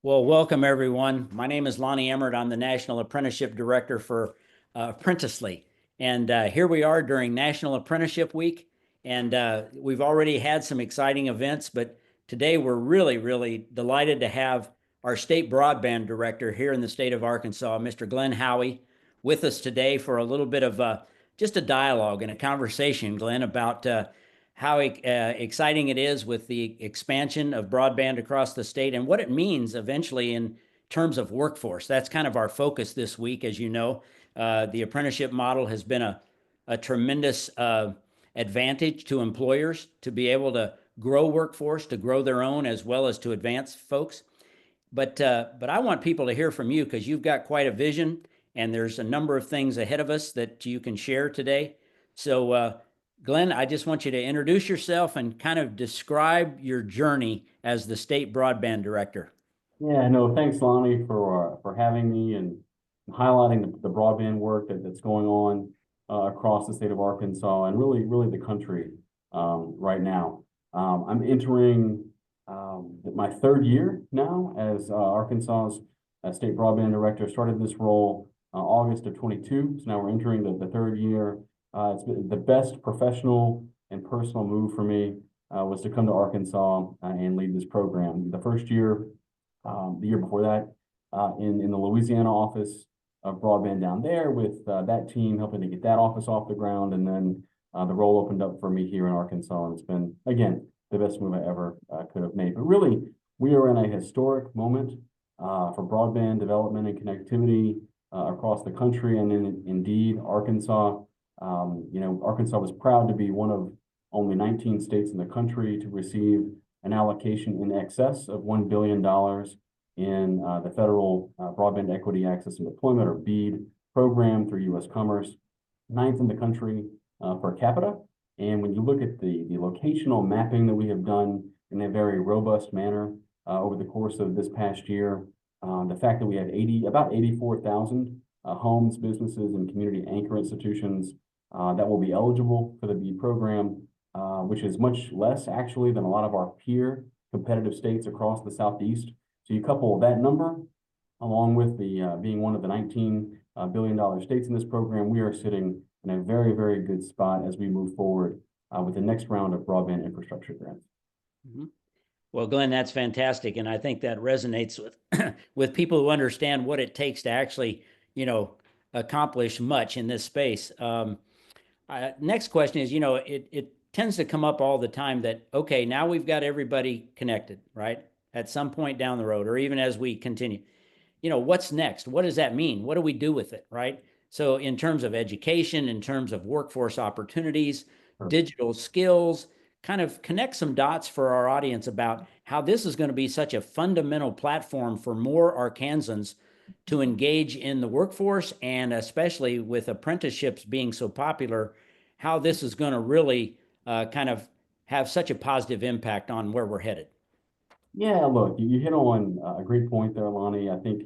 Well, welcome everyone. My name is Lonnie Emard. I'm the National Apprenticeship Director for Apprenticely. And here we are during National Apprenticeship Week. And we've already had some exciting events, but today we're really delighted to have our State Broadband Director here in the state of Arkansas, Mr. Glen Howie, with us today for a little bit of just a dialogue and a conversation, Glen, about how exciting it is with the expansion of broadband across the state and what it means eventually in terms of workforce. That's kind of our focus this week. As you know, the apprenticeship model has been a tremendous advantage to employers to be able to grow workforce, to grow their own, as well as to advance folks. But I want people to hear from you because you've got quite a vision, and there's a number of things ahead of us that you can share today. So Glen, I just want you to introduce yourself and kind of describe your journey as the State Broadband Director. Yeah, no, thanks, Lonnie, for having me and highlighting the broadband work that's going on across the state of Arkansas and really the country right now. I'm entering my third year now as Arkansas's State Broadband Director. Started this role August of 22, so now we're entering the third year. It's been the best professional and personal move for me was to come to Arkansas and lead this program. The first year, the year before that, in the Louisiana office of broadband down there with that team helping to get that office off the ground. And then the role opened up for me here in Arkansas. And it's been, again, the best move I ever could have made. But really, we are in a historic moment for broadband development and connectivity across the country. And indeed, Arkansas. Arkansas was proud to be one of only 19 states in the country to receive an allocation in excess of $1 billion in the Federal Broadband Equity Access and Deployment, or BEAD, program through U.S. Commerce, ninth in the country per capita. And when you look at the locational mapping that we have done in a very robust manner over the course of this past year, the fact that we have about 84,000 homes, businesses, and community anchor institutions that will be eligible for the BEAD program, which is much less actually than a lot of our peer competitive states across the Southeast. So you couple that number along with the being one of the $19 billion states in this program, we are sitting in a very good spot as we move forward with the next round of broadband infrastructure grants. Mm-hmm. Well, Glen, that's fantastic. And I think that resonates with, with people who understand what it takes to actually, accomplish much in this space. Next question is, it tends to come up all the time that, okay, now we've got everybody connected, right? At some point down the road, or even as we continue, what's next? What does that mean? What do we do with it, right? So in terms of education, in terms of workforce opportunities, digital skills, kind of connect some dots for our audience about how this is going to be such a fundamental platform for more Arkansans to engage in the workforce, and especially with apprenticeships being so popular, how this is going to really kind of have such a positive impact on where we're headed. Yeah, look, you hit on a great point there, Lonnie. I think,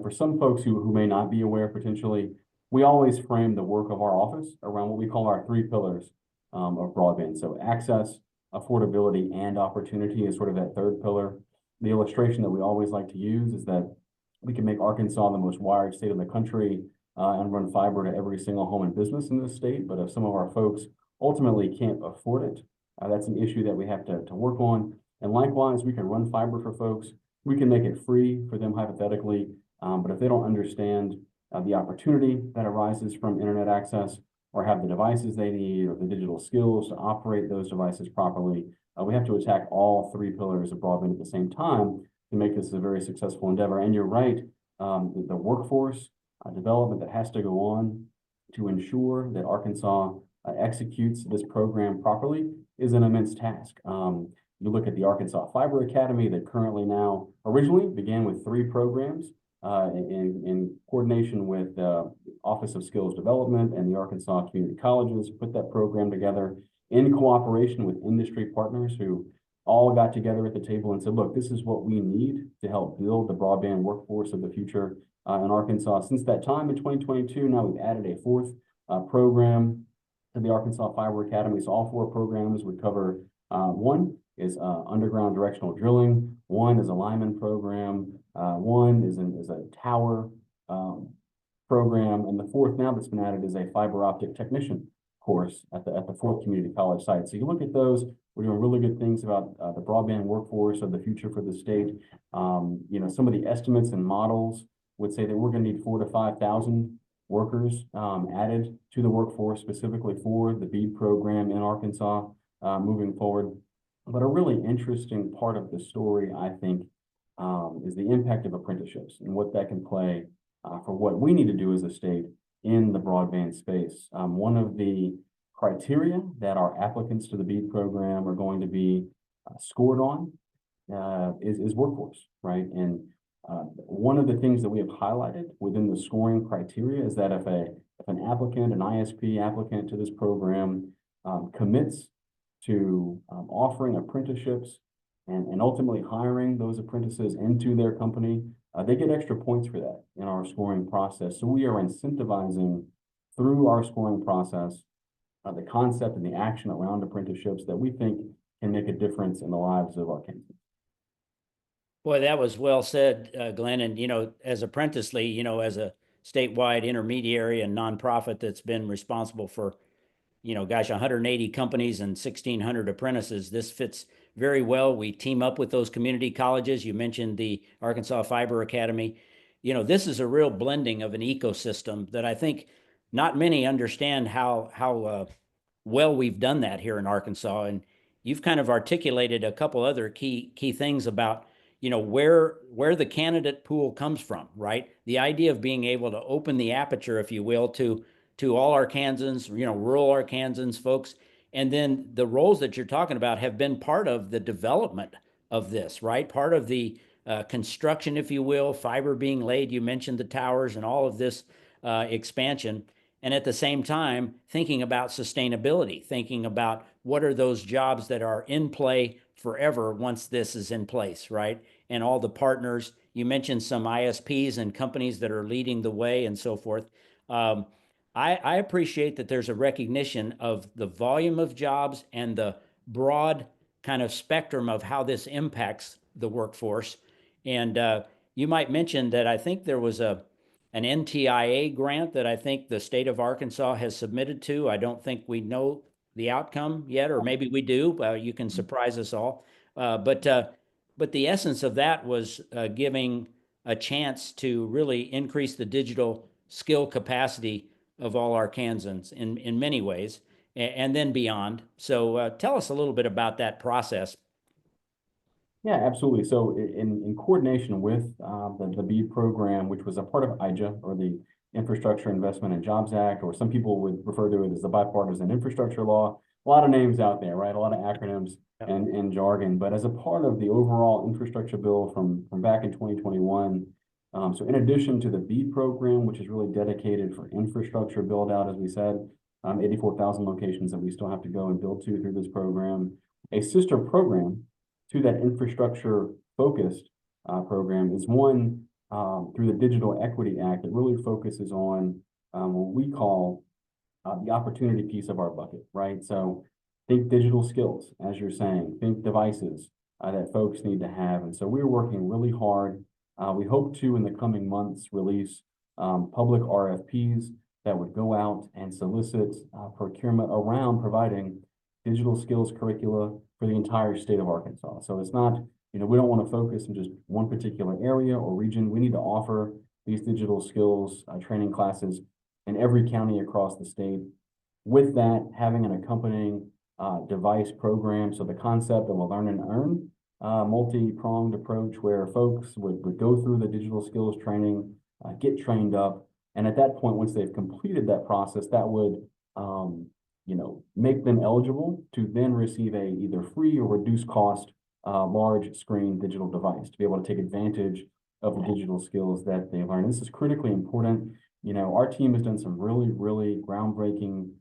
for some folks who may not be aware potentially, we always frame the work of our office around what we call our three pillars of broadband. So access, affordability, and opportunity is sort of that third pillar. The illustration that we always like to use is that we can make Arkansas the most wired state in the country and run fiber to every single home and business in this state. But if some of our folks ultimately can't afford it, that's an issue that we have to work on. And likewise, we can run fiber for folks. We can make it free for them hypothetically. But if they don't understand the opportunity that arises from internet access, or have the devices they need, or the digital skills to operate those devices properly, we have to attack all three pillars of broadband at the same time to make this a very successful endeavor. And you're right, the workforce development that has to go on to ensure that Arkansas executes this program properly is an immense task. You look at the Arkansas Fiber Academy that currently now originally began with 3 programs in coordination with the Office of Skills Development and the Arkansas Community Colleges, put that program together in cooperation with industry partners who all got together at the table and said, look, this is what we need to help build the broadband workforce of the future in Arkansas. Since that time in 2022, now we've added a 4th program to the Arkansas Fiber Academy. So all 4 programs would cover 1, is underground directional drilling. One is a lineman program. One is a tower program, and the fourth now that's been added is a fiber optic technician course at the fourth community college site. So you look at those, we're doing really good things about the broadband workforce of the future for the state. You know, some of the estimates and models would say that we're going to need 4,000 to 5,000 workers added to the workforce specifically for the BEAD program in Arkansas moving forward. But a really interesting part of the story, I think, is the impact of apprenticeships and what that can play for what we need to do as a state in the broadband space. One of the criteria that our applicants to the BEAD program are going to be scored on is workforce, right? And one of the things that we have highlighted within the scoring criteria is that if an applicant, an ISP applicant to this program commits to offering apprenticeships and ultimately hiring those apprentices into their company, they get extra points for that in our scoring process. So we are incentivizing through our scoring process the concept and the action around apprenticeships that we think can make a difference in the lives of Arkansans. Boy, that was well said, Glenn. And, you know, as Apprenticely, you know, as a statewide intermediary and nonprofit that's been responsible for, you know, gosh, 180 companies and 1,600 apprentices, this fits very well. We team up with those community colleges. You mentioned the Arkansas Fiber Academy. You know, this is a real blending of an ecosystem that I think not many understand how well we've done that here in Arkansas. And you've kind of articulated a couple other key things about, you know, where the candidate pool comes from, right? The idea of being able to open the aperture, if you will, to all Arkansans, you know, rural Arkansans folks. And then the roles that you're talking about have been part of the development of this, right? Part of the construction, if you will, fiber being laid. You mentioned the towers and all of this expansion. And at the same time, thinking about sustainability, thinking about what are those jobs that are in play forever once this is in place, right? And all the partners. You mentioned some ISPs and companies that are leading the way and so forth. I appreciate that there's a recognition of the volume of jobs and the broad kind of spectrum of how this impacts the workforce. And you might mention that I think there was an NTIA grant that I think the state of Arkansas has submitted to. I don't think we know the outcome yet, or maybe we do. You can surprise us all. But the essence of that was giving a chance to really increase the digital skill capacity of all Arkansans in many ways, and then beyond. So tell us a little bit about that process. Yeah, absolutely. So in coordination with the BEAD program, which was a part of IJA, or the Infrastructure Investment and Jobs Act, or some people would refer to it as the Bipartisan Infrastructure Law. A lot of names out there, right? A lot of acronyms and jargon. But as a part of the overall infrastructure bill from back in 2021, so in addition to the BEAD program, which is really dedicated for infrastructure build out, as we said, 84,000 locations that we still have to go and build to through this program, a sister program to that infrastructure focused program is one through the Digital Equity Act that really focuses on what we call the opportunity piece of our bucket, right? So think digital skills, as you're saying, think devices that folks need to have. And so we're working really hard. We hope to, in the coming months, release public RFPs that would go out and solicit procurement around providing digital skills curricula for the entire state of Arkansas. So it's not, you know, we don't want to focus on just one particular area or region. We need to offer these digital skills training classes in every county across the state. With that, having an accompanying device program. So the concept of a learn and earn multi-pronged approach where folks would go through the digital skills training, get trained up. And at that point, once they've completed that process, that would, you know, make them eligible to then receive a either free or reduced cost large screen digital device to be able to take advantage of the digital skills that they learn. This is critically important. You know, our team has done some really groundbreaking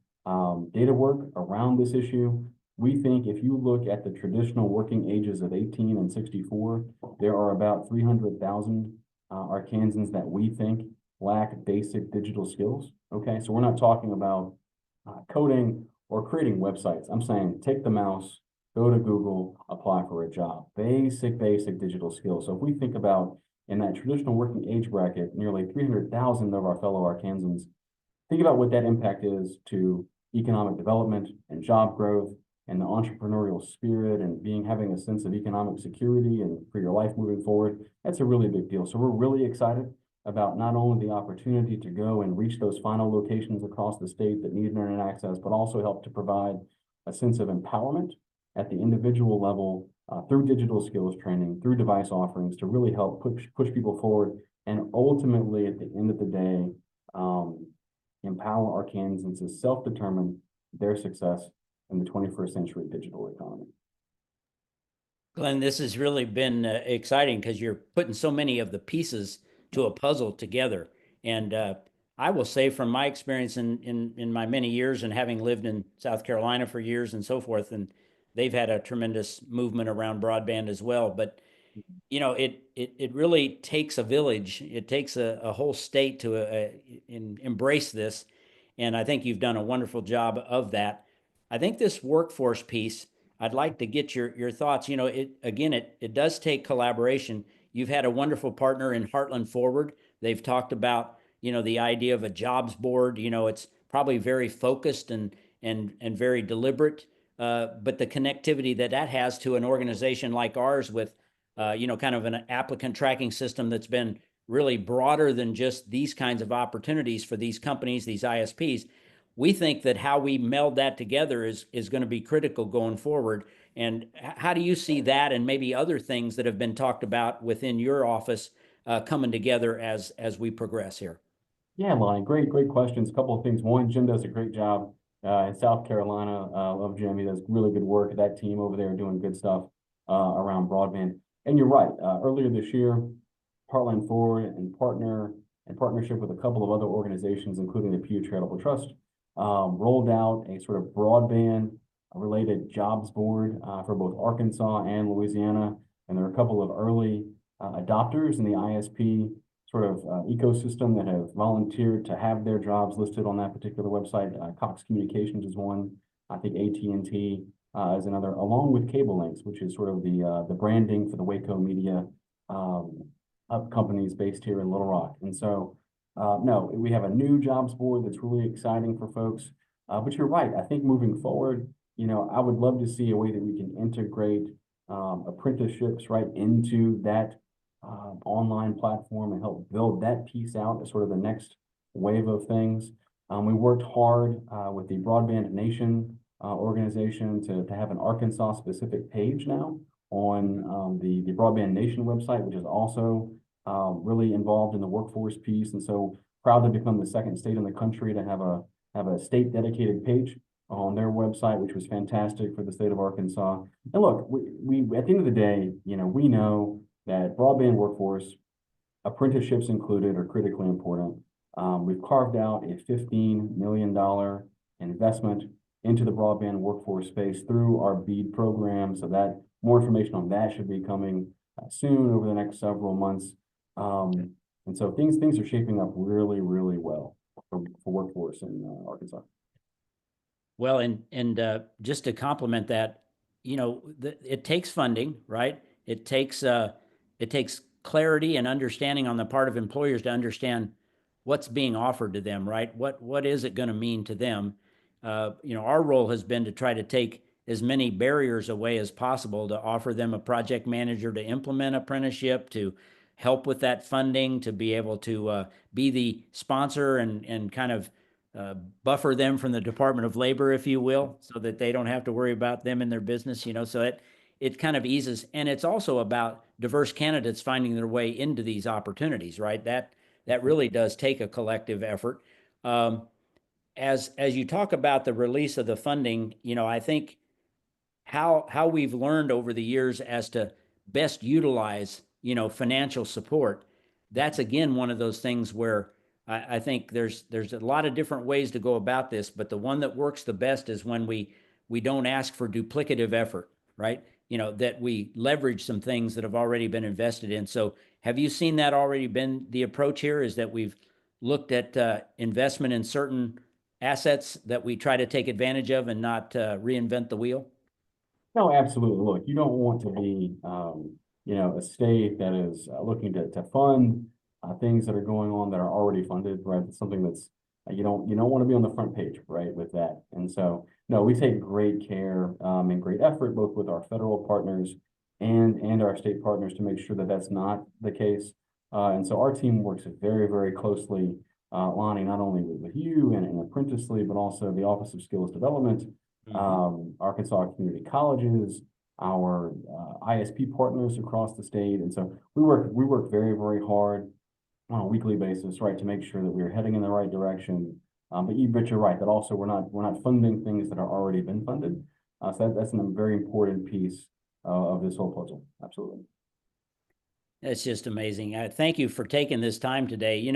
data work around this issue. We think if you look at the traditional working ages of 18 and 64, there are about 300,000 Arkansans that we think lack basic digital skills. Okay, so we're not talking about coding or creating websites. I'm saying take the mouse, go to Google, apply for a job. Basic digital skills. So if we think about in that traditional working age bracket, nearly 300,000 of our fellow Arkansans, think about what that impact is to economic development and job growth and the entrepreneurial spirit and having a sense of economic security and for your life moving forward. That's a really big deal. So we're really excited about not only the opportunity to go and reach those final locations across the state that need internet access, but also help to provide a sense of empowerment at the individual level through digital skills training, through device offerings to really help push people forward and ultimately at the end of the day, empower Arkansans to self-determine their success in the 21st century digital economy. Glenn, this has really been exciting because you're putting so many of the pieces to a puzzle together. And I will say from my experience in my many years and having lived in South Carolina for years and so forth, and they've had a tremendous movement around broadband as well. But you know, it really takes a village. It takes a whole state to embrace this, and I think you've done a wonderful job of that. I think this workforce piece, I'd like to get your thoughts. You know, it does take collaboration. You've had a wonderful partner in Heartland Forward. They've talked about, you know, the idea of a jobs board. You know, it's probably very focused and very deliberate, but the connectivity that has to an organization like ours with you know, kind of an applicant tracking system that's been really broader than just these kinds of opportunities for these companies, these ISPs. We think that how we meld that together is going to be critical going forward. And how do you see that and maybe other things that have been talked about within your office coming together as we progress here? Yeah, Lonnie, great questions. A couple of things. One, Jim does a great job in South Carolina. Love Jim. He does really good work. That team over there doing good stuff around broadband. And you're right. Earlier this year, Heartland Forward in partnership with a couple of other organizations, including the Pew Charitable Trust, rolled out a sort of broadband related jobs board for both Arkansas and Louisiana. And there are a couple of early adopters in the ISP sort of ecosystem that have volunteered to have their jobs listed on that particular website. Cox Communications is one. I think AT&T is another, along with Cable Links, which is sort of the branding for the Waco Media companies based here in Little Rock. And so, no, we have a new jobs board that's really exciting for folks. But you're right. I think moving forward, you know, I would love to see a way that we can integrate apprenticeships right into that online platform and help build that piece out as sort of the next wave of things. We worked hard with the Broadband Nation organization to have an Arkansas specific page now on the Broadband Nation website, which is also really involved in the workforce piece. And so proud to become the second state in the country to have a state dedicated page on their website, which was fantastic for the state of Arkansas. And look, we at the end of the day, you know, we know that broadband workforce, apprenticeships included, are critically important. We've carved out a $15 million investment into the broadband workforce space through our BEAD program. So that more information on that should be coming soon over the next several months. And so things are shaping up really well for workforce in Arkansas. Well, and just to complement that, you know, it takes funding, right? It takes clarity and understanding on the part of employers to understand what's being offered to them, right? What is it going to mean to them? You know, our role has been to try to take as many barriers away as possible to offer them a project manager to implement apprenticeship, to help with that funding, to be able to be the sponsor and kind of buffer them from the Department of Labor, if you will, so that they don't have to worry about them in their business, you know, so it kind of eases. And it's also about diverse candidates finding their way into these opportunities, right? That really does take a collective effort. As you talk about the release of the funding, you know, I think how we've learned over the years as to best utilize, you know, financial support. That's again one of those things where I think there's a lot of different ways to go about this, but the one that works the best is when we don't ask for duplicative effort, right? You know, that we leverage some things that have already been invested in. So have you seen that already been the approach here, is that we've looked at investment in certain assets that we try to take advantage of and not reinvent the wheel? No, absolutely. Look, you don't want to be, a state that is looking to fund things that are going on that are already funded, right? It's something that's you don't want to be on the front page, right, with that. And so, no, we take great care and great effort both with our federal partners and our state partners to make sure that that's not the case. And so our team works very, very closely, Lonnie, not only with you and Apprenticely, but also the Office of Skills Development, Arkansas community colleges, our ISP partners across the state. And so we work very, very hard on a weekly basis, right, to make sure that we're heading in the right direction. But you're right that also we're not funding things that are already been funded. So that's a very important piece of this whole puzzle. Absolutely. That's just amazing. Thank you for taking this time today.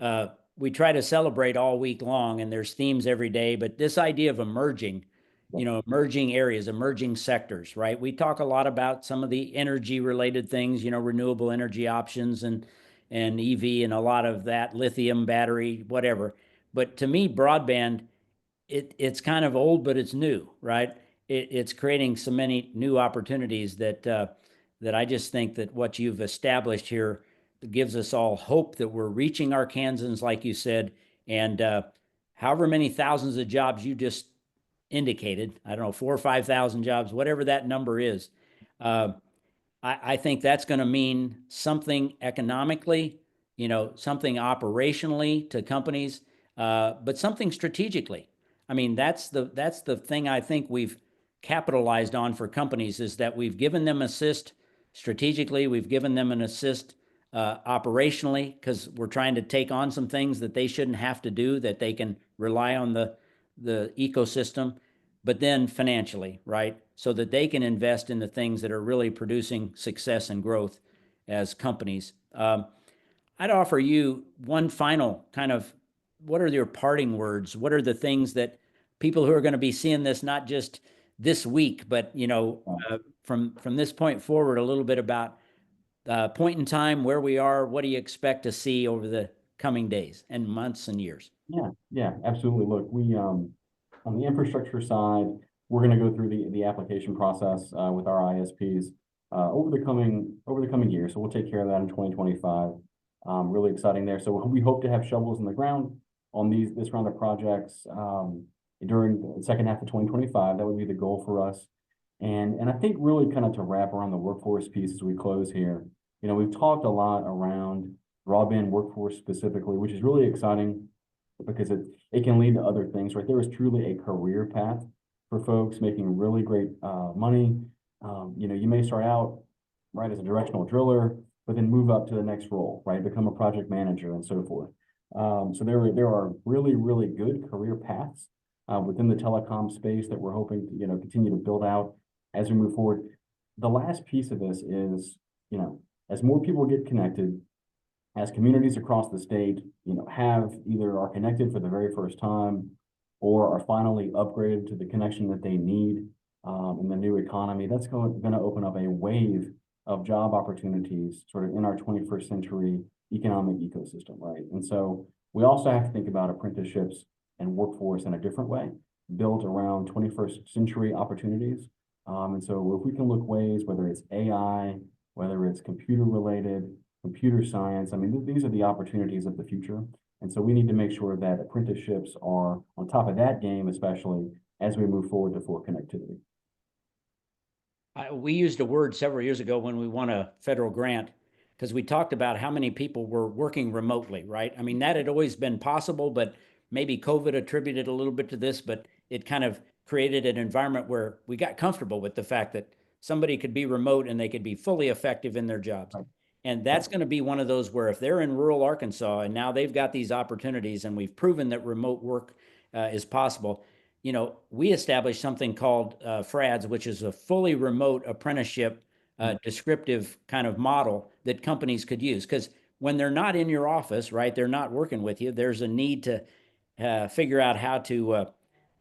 Uh, we try to celebrate all week long, and there's themes every day, but this idea of emerging, emerging areas, emerging sectors, right? We talk a lot about some of the energy related things, renewable energy options and EV and a lot of that, lithium battery, whatever. But to me, broadband, it's kind of old, but it's new, right? It's creating so many new opportunities that I just think that what you've established here gives us all hope that we're reaching Arkansans, like you said, and however many thousands of jobs you just indicated, I don't know, 4 or 5,000 jobs, whatever that number is. Uh, I think that's going to mean something economically, something operationally to companies, but something strategically. I mean, that's the thing I think we've capitalized on for companies is that we've given them assist strategically, we've given them an assist operationally because we're trying to take on some things that they shouldn't have to do, that they can rely on the ecosystem, but then financially, right? So that they can invest in the things that are really producing success and growth as companies. I'd offer you one final kind of what are your parting words? What are the things that people who are going to be seeing this not just this week, but from this point forward, a little bit about point in time, where we are, what do you expect to see over the coming days and months and years? Yeah, absolutely. Look, we on the infrastructure side, we're going to go through the application process with our ISPs over the coming year. So we'll take care of that in 2025. Really exciting there. So we hope to have shovels in the ground on this round of projects during the second half of 2025. That would be the goal for us. And I think really kind of to wrap around the workforce piece as we close here, we've talked a lot around broadband workforce specifically, which is really exciting because it can lead to other things, right? There is truly a career path for folks making really great money. You may start out right as a directional driller, but then move up to the next role, right? Become a project manager and so forth. So there are really, really good career paths within the telecom space that we're hoping to, continue to build out as we move forward. The last piece of this is, as more people get connected, as communities across the state, have either are connected for the very first time or are finally upgraded to the connection that they need in the new economy, that's going to open up a wave of job opportunities sort of in our 21st century economic ecosystem, right? And so we also have to think about apprenticeships and workforce in a different way, built around 21st century opportunities. And so if we can look ways, whether it's AI, whether it's computer related, computer science, I mean, these are the opportunities of the future. And so we need to make sure that apprenticeships are on top of that game, especially as we move forward to full connectivity. We used a word several years ago when we won a federal grant because we talked about how many people were working remotely, right? I mean, that had always been possible, but maybe COVID attributed a little bit to this, but it kind of created an environment where we got comfortable with the fact that somebody could be remote and they could be fully effective in their jobs. Right. And that's going to be one of those where if they're in rural Arkansas and now they've got these opportunities and we've proven that remote work is possible, we established something called FRADS, which is a fully remote apprenticeship descriptive kind of model that companies could use. Because when they're not in your office, right, they're not working with you, there's a need to figure out how to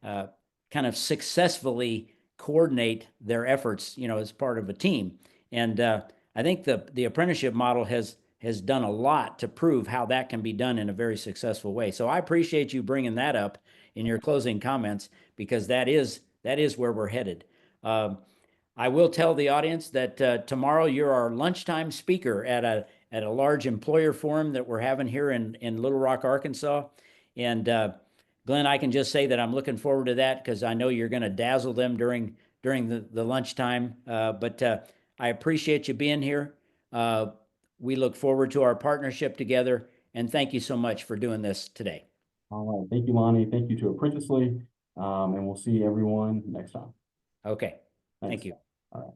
kind of successfully coordinate their efforts, as part of a team. And I think the apprenticeship model has done a lot to prove how that can be done in a very successful way. So I appreciate you bringing that up in your closing comments because that is where we're headed. I will tell the audience that tomorrow you're our lunchtime speaker at a large employer forum that we're having here in Little Rock, Arkansas. And Glenn, I can just say that I'm looking forward to that because I know you're going to dazzle them during the lunchtime. But I appreciate you being here. We look forward to our partnership together, and thank you so much for doing this today. All right. Thank you, Lonnie. Thank you to Apprenticely. And we'll see everyone next time. Okay. Thanks. Thank you. All right.